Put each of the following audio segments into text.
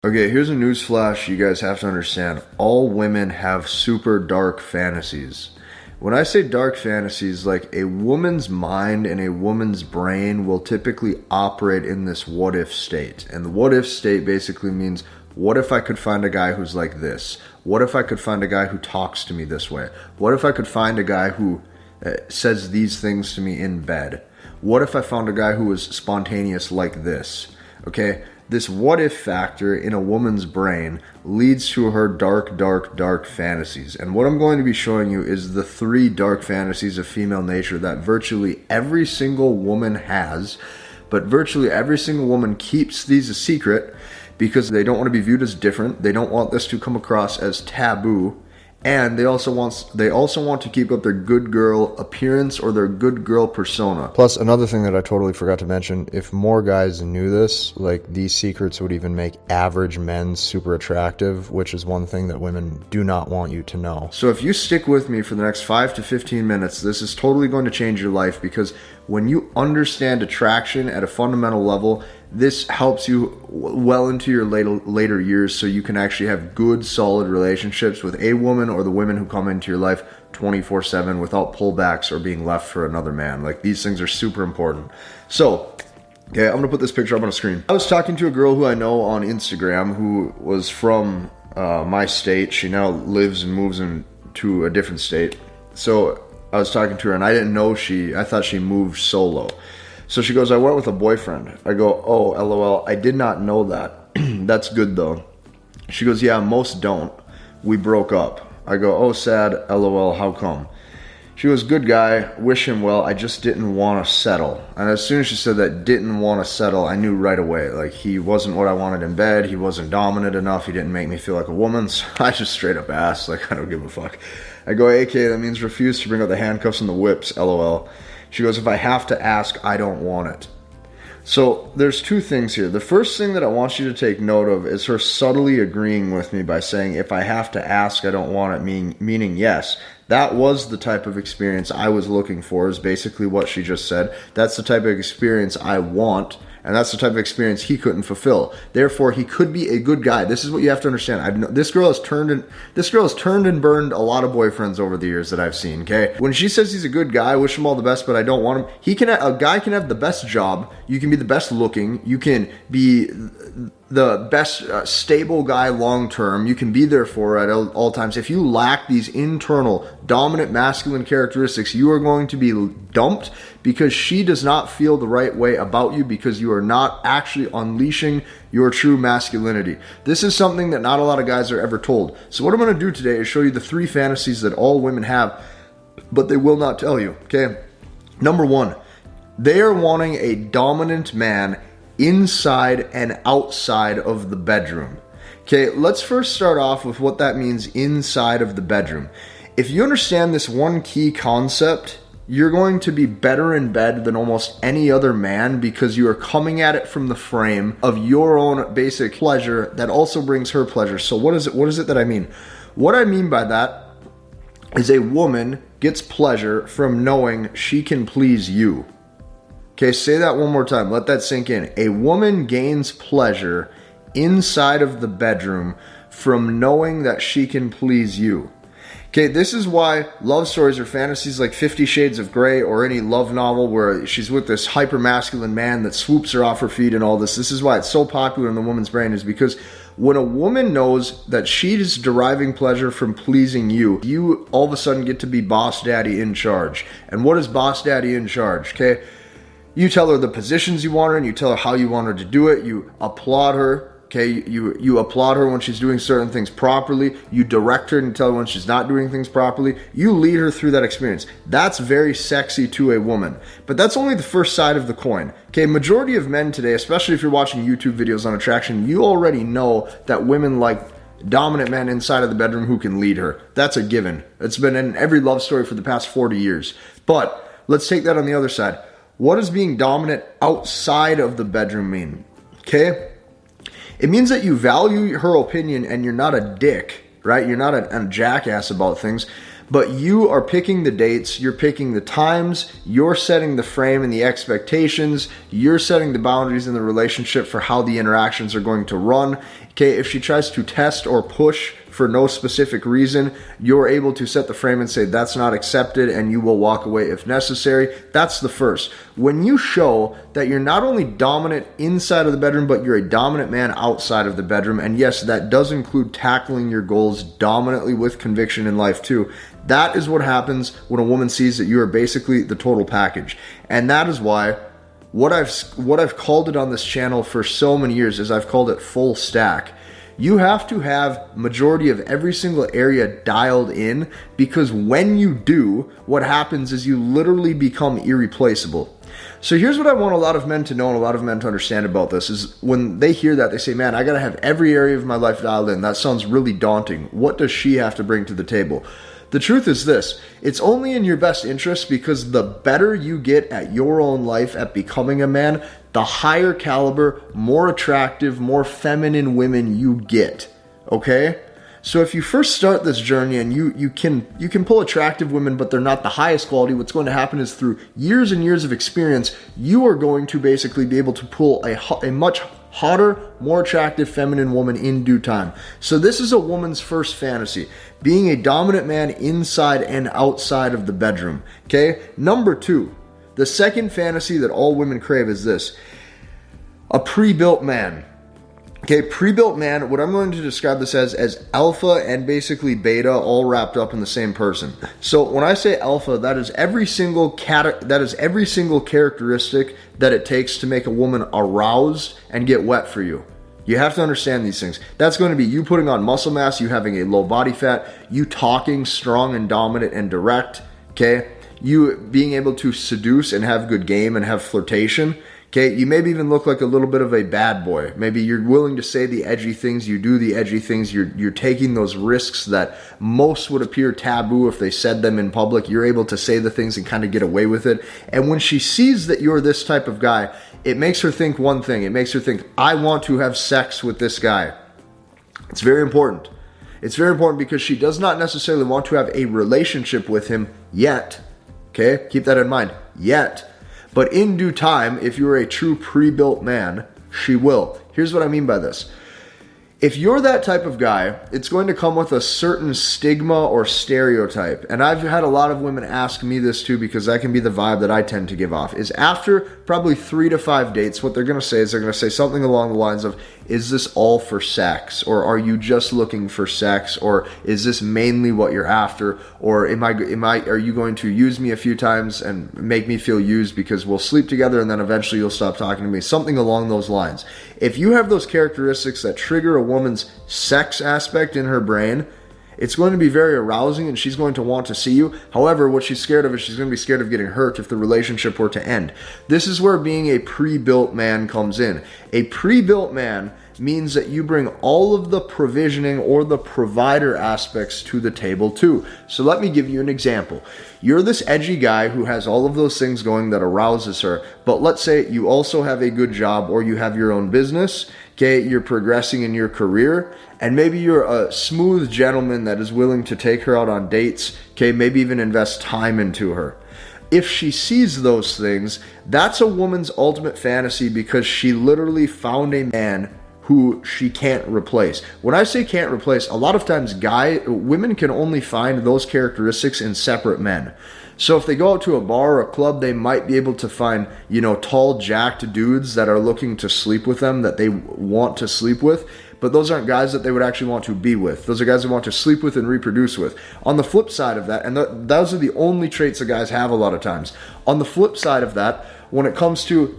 Okay, here's a news flash you guys have to understand. All women have super dark fantasies. When I say dark fantasies, like a woman's mind and a woman's brain will typically operate in this what if state. And the what if state basically means, what if I could find a guy who's like this? What if I could find a guy who talks to me this way? What if I could find a guy who says these things to me in bed? What if I found a guy who was spontaneous like this? Okay? This what if factor in a woman's brain leads to her dark fantasies. And what I'm going to be showing you is the 3 dark fantasies of female nature that virtually every single woman has, but virtually every single woman keeps these a secret because they don't want to be viewed as different. They don't want this to come across as taboo. And they also want to keep up their good girl appearance or their good girl persona. Plus, another thing that I totally forgot to mention, if more guys knew this, like, these secrets would even make average men super attractive, which is one thing that women do not want you to know. So if you stick with me for the next 5 to 15 minutes, this is totally going to change your life, because when you understand attraction at a fundamental level, this helps you well into your later years, so you can actually have good, solid relationships with a woman or the women who come into your life 24/7 without pullbacks or being left for another man. Like, these things are super important. So, okay, I'm gonna put this picture up on the screen. I was talking to a girl who I know on Instagram who was from my state. She now lives and moves into a different state. So I was talking to her, and I didn't know I thought she moved solo. So she goes, I went with a boyfriend. I go, oh, LOL, I did not know that. That's good though. She goes, yeah, most don't. We broke up. I go, oh, sad, LOL, how come? She goes, good guy, wish him well, I just didn't want to settle. And as soon as she said that, didn't want to settle, I knew right away. Like, he wasn't what I wanted in bed, he wasn't dominant enough, he didn't make me feel like a woman, so I just straight up asked, like, I don't give a fuck. I go, AK, that means refuse to bring out the handcuffs and the whips, LOL. She goes, if I have to ask, I don't want it. So there's 2 things here. The first thing that I want you to take note of is her subtly agreeing with me by saying, if I have to ask, I don't want it, meaning yes. That was the type of experience I was looking for, is basically what she just said. That's the type of experience I want, and that's the type of experience he couldn't fulfill. Therefore, he could be a good guy. This is what you have to understand. This girl has turned and burned a lot of boyfriends over the years that I've seen, okay? When she says he's a good guy, I wish him all the best, but I don't want him. A guy can have the best job. You can be the best looking. You can be the best stable guy long term. You can be there for her at all times. If you lack these internal dominant masculine characteristics, you are going to be dumped because she does not feel the right way about you, because you are not actually unleashing your true masculinity. This is something that not a lot of guys are ever told. So what I'm going to do today is show you the 3 fantasies that all women have, but they will not tell you, okay? Number 1, they are wanting a dominant man inside and outside of the bedroom. Okay, let's first start off with what that means inside of the bedroom. If you understand this one key concept, you're going to be better in bed than almost any other man, because you are coming at it from the frame of your own basic pleasure that also brings her pleasure. So what is it that I mean? What I mean by that is a woman gets pleasure from knowing she can please you. Okay, say that one more time. Let that sink in. A woman gains pleasure inside of the bedroom from knowing that she can please you. Okay, this is why love stories or fantasies like 50 Shades of Grey or any love novel where she's with this hyper-masculine man that swoops her off her feet and all this is why it's so popular in the woman's brain, is because when a woman knows that she is deriving pleasure from pleasing you, you all of a sudden get to be boss daddy in charge. And what is boss daddy in charge? Okay, you tell her the positions you want her in, you tell her how you want her to do it, you applaud her. Okay, you applaud her when she's doing certain things properly. You direct her and tell her when she's not doing things properly. You lead her through that experience. That's very sexy to a woman. But that's only the first side of the coin. Okay, majority of men today, especially if you're watching YouTube videos on attraction, you already know that women like dominant men inside of the bedroom who can lead her. That's a given. It's been in every love story for the past 40 years. But let's take that on the other side. What does being dominant outside of the bedroom mean? Okay? It means that you value her opinion and you're not a dick, right? You're not a jackass about things, but you are picking the dates, you're picking the times, you're setting the frame and the expectations, you're setting the boundaries in the relationship for how the interactions are going to run. Okay, if she tries to test or push for no specific reason, you're able to set the frame and say that's not accepted, and you will walk away if necessary. That's the first. When you show that you're not only dominant inside of the bedroom, but you're a dominant man outside of the bedroom, and yes, that does include tackling your goals dominantly with conviction in life too. That is what happens when a woman sees that you are basically the total package. And that is why what I've called it on this channel for so many years is I've called it full stack. You have to have majority of every single area dialed in, because when you do, what happens is you literally become irreplaceable. So here's what I want a lot of men to know and a lot of men to understand about this is when they hear that, they say, man, I got to have every area of my life dialed in. That sounds really daunting. What does she have to bring to the table? The truth is this, it's only in your best interest, because the better you get at your own life at becoming a man, the higher caliber, more attractive, more feminine women you get, okay? So if you first start this journey and you can pull attractive women, but they're not the highest quality, what's going to happen is through years and years of experience, you are going to basically be able to pull a much hotter, more attractive feminine woman in due time. So this is a woman's first fantasy, being a dominant man inside and outside of the bedroom, okay? Number two, the second fantasy that all women crave is this, a pre-built man. Okay, pre-built man, what I'm going to describe this as alpha and basically beta all wrapped up in the same person. So when I say alpha, that is every single characteristic that it takes to make a woman aroused and get wet for you. You have to understand these things. That's going to be you putting on muscle mass, you having a low body fat, you talking strong and dominant and direct, okay? You being able to seduce and have good game and have flirtation. Okay, you maybe even look like a little bit of a bad boy. Maybe you're willing to say the edgy things, you do the edgy things, you're taking those risks that most would appear taboo if they said them in public. You're able to say the things and kind of get away with it. And when she sees that you're this type of guy, it makes her think one thing. It makes her think, I want to have sex with this guy. It's very important. It's very important because she does not necessarily want to have a relationship with him yet. Okay, keep that in mind, yet. But in due time, if you're a true pre-built man, she will. Here's what I mean by this. If you're that type of guy, it's going to come with a certain stigma or stereotype. And I've had a lot of women ask me this too, because that can be the vibe that I tend to give off. Is after probably 3 to 5 dates, what they're going to say is they're going to say something along the lines of, is this all for sex? Or are you just looking for sex? Or is this mainly what you're after? Or are you going to use me a few times and make me feel used because we'll sleep together and then eventually you'll stop talking to me? Something along those lines. If you have those characteristics that trigger a woman's sex aspect in her brain, it's going to be very arousing and she's going to want to see you. However, what she's scared of is she's going to be scared of getting hurt if the relationship were to end. This is where being a pre-built man comes in. A pre-built man means that you bring all of the provisioning or the provider aspects to the table too. So let me give you an example. You're this edgy guy who has all of those things going that arouses her, but let's say you also have a good job or you have your own business, okay, you're progressing in your career, and maybe you're a smooth gentleman that is willing to take her out on dates, okay, maybe even invest time into her. If she sees those things, that's a woman's ultimate fantasy because she literally found a man who she can't replace. When I say can't replace, a lot of times women can only find those characteristics in separate men. So if they go out to a bar or a club, they might be able to find, tall, jacked dudes that are looking to sleep with them, that they want to sleep with. But those aren't guys that they would actually want to be with. Those are guys they want to sleep with and reproduce with. On the flip side of that, and those are the only traits that guys have a lot of times. On the flip side of that, when it comes to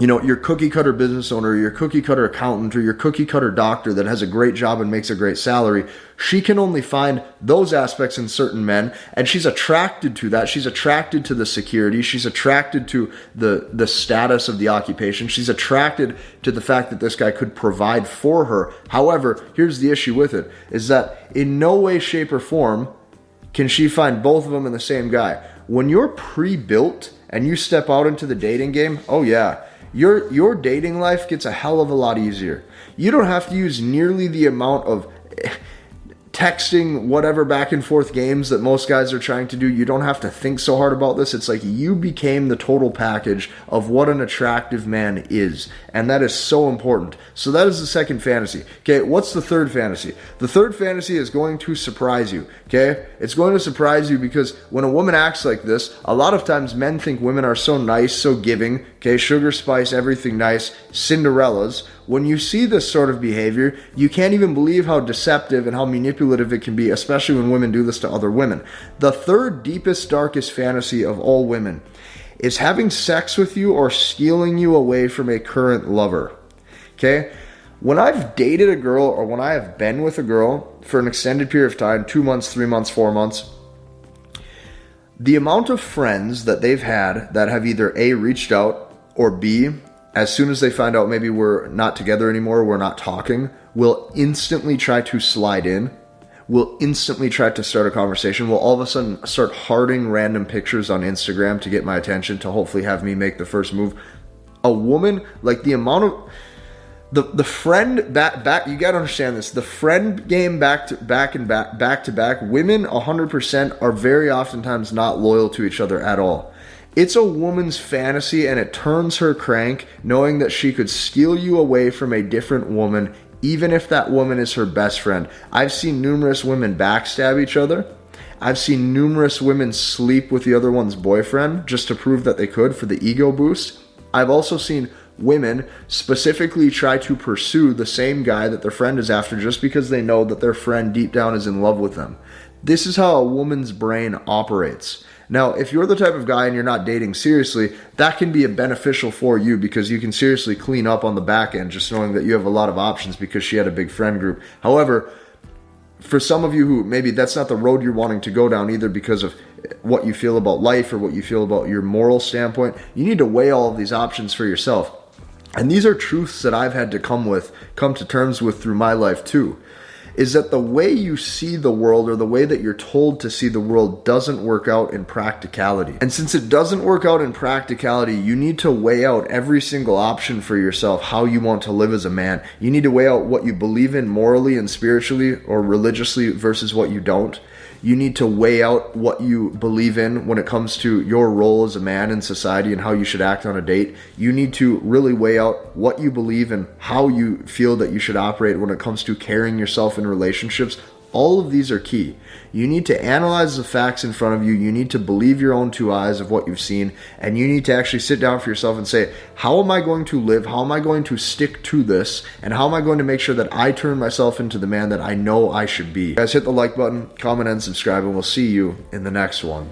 your cookie cutter business owner, or your cookie cutter accountant, or your cookie cutter doctor that has a great job and makes a great salary, she can only find those aspects in certain men, and she's attracted to that. She's attracted to the security. She's attracted to the status of the occupation. She's attracted to the fact that this guy could provide for her. However, here's the issue with it, is that in no way, shape, or form can she find both of them in the same guy. When you're pre-built and you step out into the dating game, oh yeah, your dating life gets a hell of a lot easier. You don't have to use nearly the amount of texting whatever back and forth games that most guys are trying to do. You don't have to think so hard about this. It's like you became the total package of what an attractive man is. And that is so important. So that is the second fantasy. Okay, what's the third fantasy? The third fantasy is going to surprise you. Okay, it's going to surprise you because when a woman acts like this, a lot of times men think women are so nice, so giving, okay, sugar spice, everything nice, Cinderellas. When you see this sort of behavior, you can't even believe how deceptive and how manipulative it can be, especially when women do this to other women. The third deepest, darkest fantasy of all women is having sex with you or stealing you away from a current lover. Okay? When I've dated a girl or when I have been with a girl for an extended period of time, 2 months, 3 months, 4 months, the amount of friends that they've had that have either A, reached out, or B, as soon as they find out maybe we're not together anymore, we're not talking, will instantly try to slide in, will instantly try to start a conversation, will all of a sudden start hearting random pictures on Instagram to get my attention, to hopefully have me make the first move. A woman, like the amount of... The friend back you gotta understand this. The friend game back to back, women 100% are very oftentimes not loyal to each other at all. It's a woman's fantasy and it turns her crank knowing that she could steal you away from a different woman, even if that woman is her best friend. I've seen numerous women backstab each other. I've seen numerous women sleep with the other one's boyfriend just to prove that they could for the ego boost. I've also seen women specifically try to pursue the same guy that their friend is after just because they know that their friend deep down is in love with them. This is how a woman's brain operates. Now, if you're the type of guy and you're not dating seriously, that can be beneficial for you because you can seriously clean up on the back end just knowing that you have a lot of options because she had a big friend group. However, for some of you who maybe that's not the road you're wanting to go down either because of what you feel about life or what you feel about your moral standpoint, you need to weigh all of these options for yourself. And these are truths that I've had to come to terms with through my life too, is that the way you see the world or the way that you're told to see the world doesn't work out in practicality. And since it doesn't work out in practicality, you need to weigh out every single option for yourself, how you want to live as a man. You need to weigh out what you believe in morally and spiritually or religiously versus what you don't. You need to weigh out what you believe in when it comes to your role as a man in society and how you should act on a date. You need to really weigh out what you believe and how you feel that you should operate when it comes to carrying yourself in relationships. All of these are key. You need to analyze the facts in front of you. You need to believe your own two eyes of what you've seen. And you need to actually sit down for yourself and say, how am I going to live? How am I going to stick to this? And how am I going to make sure that I turn myself into the man that I know I should be? Guys, hit the like button, comment, and subscribe, and we'll see you in the next one.